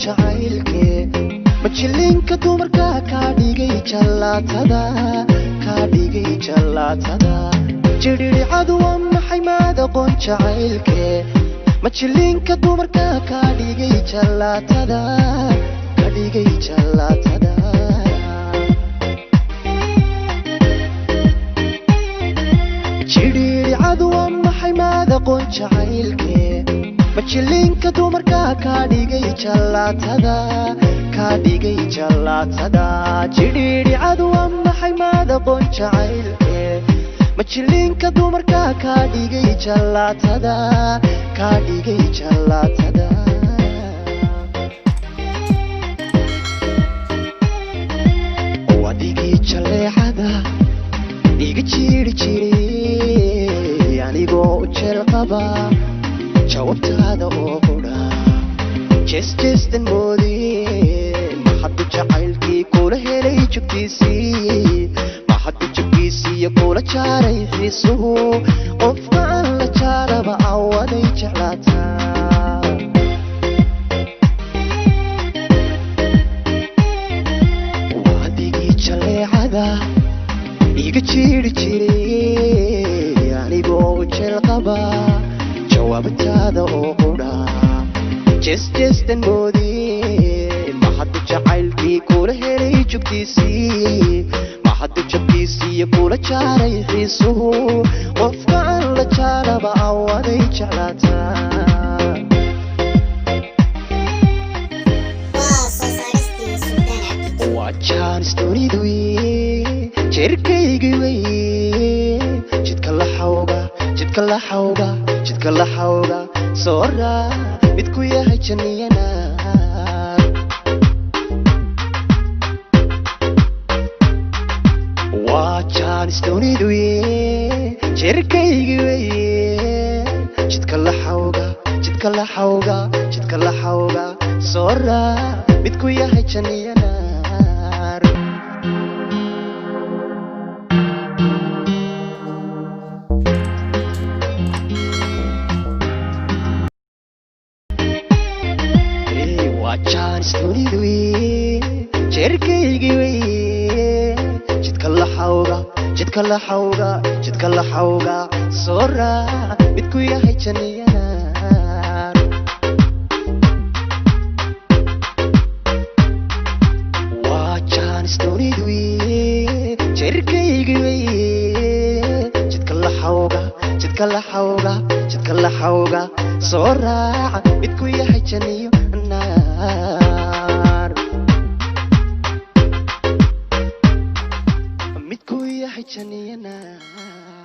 jacaylke majilinka dumarka ka dhigay jalatada jiricadu waa maxay maad aqoon jacaylke majilinka dumarka ka dhigay jalatada jiricadu waa maxay maad aqoon jacaylke majilinka dumarka ka dhigay jalatada jiricadu waa maxay maad aqoon jacaylke majilinka dumarka ka dhigay jalatada wadigii jaleecada iga jiri jiray anigoo u jeel qaba jawabtaada oo qudha jeestan moodee maxaddu jacaylkii kula helay jugtiisii kula jaaray xiisuhu qofka aan la jaaraba awaday jeclaataa wadigii jaleecada iga jiri jiray anigoo u jeel qaba jawaabtaada oo qudha jeestan moodee maxaddu jacaylkii kula helay jugtiisii kula jaaray xiisuhu qofka aan la jaaraba awaday jeclaataa waa jaanistoonidu jeerkaygi weye jidka la xawga soo raa midku yahay janniyana jaanistoonidu jeerkaygi weye jidka la xawga soo raa midku yahay janniyanaar waa jaanistoonidu jeerkaygi weye jidka la xawga soo raa midku yahay janniyanaar waa jaanistoonidu jeerkaygi weye jidka la xawga soo raaca midku yahay janniyanaar midku yahay janniyanaar